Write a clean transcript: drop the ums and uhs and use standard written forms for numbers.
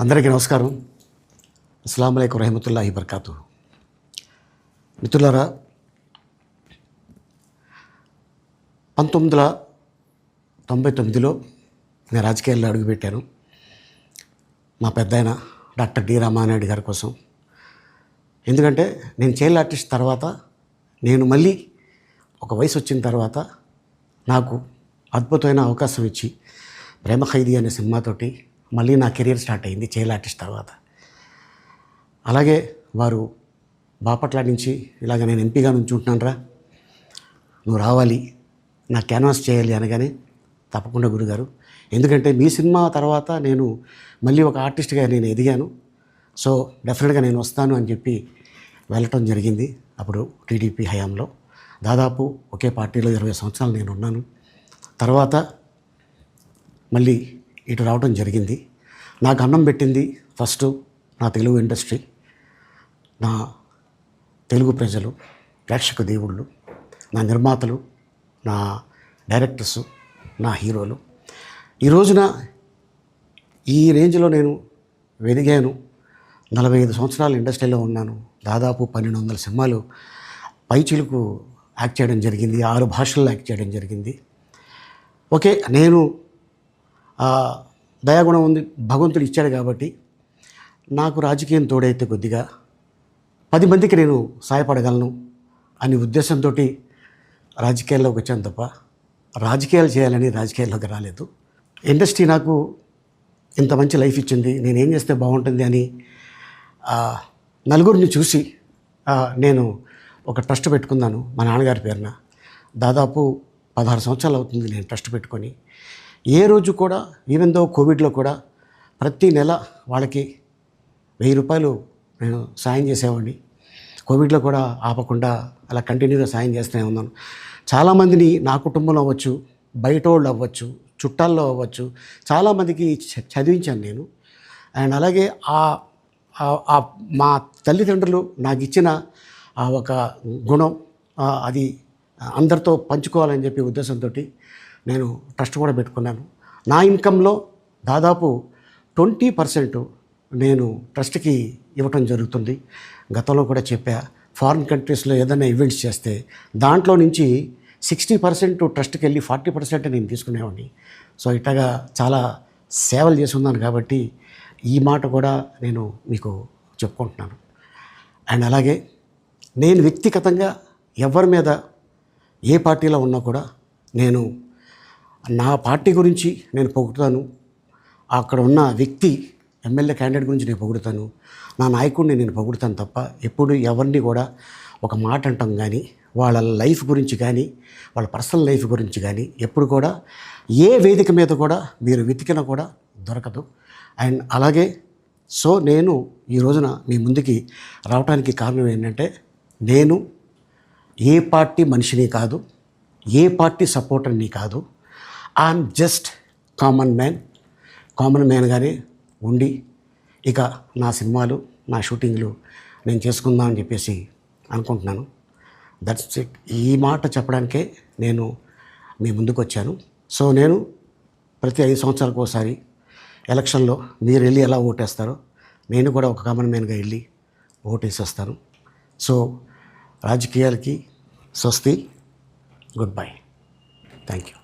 అందరికీ నమస్కారం. అస్సలాము అలైకుం రహమతుల్లాహి బర్కాతు. మిత్రులారా, 1999లో నేను రాజకీయాల్లో అడుగుపెట్టాను. మా పెద్దాయన డాక్టర్ డి రామానాయుడు గారి కోసం. ఎందుకంటే నేను చైల్డ్ ఆర్టిస్ట్ తర్వాత నేను మళ్ళీ ఒక వయసు వచ్చిన తర్వాత నాకు అద్భుతమైన అవకాశం ఇచ్చి ప్రేమ ఖైదీ అనే సినిమాతోటి మళ్ళీ నా కెరీర్ స్టార్ట్ అయింది చైల్డ్ ఆర్టిస్ట్ తర్వాత. అలాగే వారు బాపట్ల నుంచి ఇలాగ నేను ఎంపీగా నుంచుంటున్నాను రా, నువ్వు రావాలి, నా క్యాన్వాస్ చేయాలి అనగానే తప్పకుండా గురుగారు, ఎందుకంటే మీ సినిమా తర్వాత నేను మళ్ళీ ఒక ఆర్టిస్ట్గా నేను ఎదిగాను, సో డెఫినెట్గా నేను వస్తాను అని చెప్పి వెళ్ళటం జరిగింది. అప్పుడు టీడీపీ హయాంలో దాదాపు ఒకే పార్టీలో 20 సంవత్సరాలు నేను ఉన్నాను. తర్వాత మళ్ళీ ఇటు రావడం జరిగింది. నాకు అన్నం పెట్టింది ఫస్ట్ నా తెలుగు ఇండస్ట్రీ, నా తెలుగు ప్రజలు, ప్రేక్షక దేవుళ్ళు, నా నిర్మాతలు, నా డైరెక్టర్సు, నా హీరోలు. ఈ రోజున ఈ రేంజ్లో నేను ఎదిగాను. 45 సంవత్సరాలు ఇండస్ట్రీలో ఉన్నాను. దాదాపు 1200 సినిమాలు పైచిలుకు యాక్ట్ చేయడం జరిగింది. 6 భాషల్లో యాక్ట్ చేయడం జరిగింది. ఓకే, నేను దయాగుణం ఉంది, భగవంతుడు ఇచ్చాడు కాబట్టి నాకు రాజకీయం తోడైతే కొద్దిగా 10 మందికి నేను సహాయపడగలను అనే ఉద్దేశంతో రాజకీయాల్లోకి వచ్చాను తప్ప రాజకీయాలు చేయాలని రాజకీయాల్లోకి రాలేదు. ఇండస్ట్రీ నాకు ఇంత మంచి లైఫ్ ఇచ్చింది, నేనేం చేస్తే బాగుంటుంది అని నలుగురిని చూసి నేను ఒక ట్రస్ట్ పెట్టుకున్నాను మా నాన్నగారి పేరున. దాదాపు 16 సంవత్సరాలు అవుతుంది నేను ట్రస్ట్ పెట్టుకొని. ఏ రోజు కూడా, ఈవెన్ దో కోవిడ్లో కూడా ప్రతి నెల వాళ్ళకి 1000 రూపాయలు నేను సాయం చేసేవాడిని. కోవిడ్లో కూడా ఆపకుండా అలా కంటిన్యూగా సాయం చేస్తూనే ఉన్నాను. చాలామందిని నా కుటుంబంలో అవ్వచ్చు, బయట వాళ్ళు అవ్వచ్చు, చుట్టాల్లో అవ్వచ్చు, చాలామందికి చదివించాను నేను. అండ్ అలాగే మా తల్లిదండ్రులు నాకు ఇచ్చిన ఒక గుణం అది అందరితో పంచుకోవాలని చెప్పి ఉద్దేశంతో నేను ట్రస్ట్ కూడా పెట్టుకున్నాను. నా ఇన్కంలో దాదాపు 20% నేను ట్రస్ట్కి ఇవ్వటం జరుగుతుంది. గతంలో కూడా చెప్పా, ఫారిన్ కంట్రీస్లో ఏదైనా ఈవెంట్స్ చేస్తే దాంట్లో నుంచి 60% ట్రస్ట్కి వెళ్ళి 40% నేను తీసుకునేవాడిని. సో ఇట్లాగా చాలా సేవలు చేసి ఉన్నాను కాబట్టి ఈ మాట కూడా నేను మీకు చెప్పుకుంటున్నాను. అండ్ అలాగే నేను వ్యక్తిగతంగా ఎవరి మీద ఏ పార్టీలో ఉన్నా కూడా నేను నా పార్టీ గురించి నేను పొగుడుతాను, అక్కడ ఉన్న వ్యక్తి ఎమ్మెల్యే క్యాండిడేట్ గురించి నేను పొగుడుతాను, నా నాయకుడిని నేను పొగుడుతాను తప్ప ఎప్పుడు ఎవరిని కూడా ఒక మాట అంటాం కానీ వాళ్ళ లైఫ్ గురించి కానీ వాళ్ళ పర్సనల్ లైఫ్ గురించి కానీ ఎప్పుడు కూడా ఏ వేదిక మీద కూడా మీరు వెతికినా కూడా దొరకదు. అండ్ అలాగే సో నేను ఈ రోజున మీ ముందుకి రావడానికి కారణం ఏంటంటే, నేను ఏ పార్టీ మనిషిని కాదు, ఏ పార్టీ సపోర్టర్ని కాదు, ఐఎమ్ జస్ట్ కామన్ మ్యాన్గానే ఉండి ఇక నా సినిమాలు, నా షూటింగ్లు నేను చేసుకుందాం అని చెప్పేసి అనుకుంటున్నాను. That's it. ఈ మాట చెప్పడానికే నేను మీ ముందుకు వచ్చాను. సో నేను ప్రతి 5 సంవత్సరాలకు ఒకసారి ఎలక్షన్లో మీరు వెళ్ళి ఎలా ఓటేస్తారో నేను కూడా ఒక కామన్ మ్యాన్గా వెళ్ళి ఓటేసి వస్తాను. సో రాజకీయాలకి స్వస్తి, గుడ్ బై, థ్యాంక్ యూ.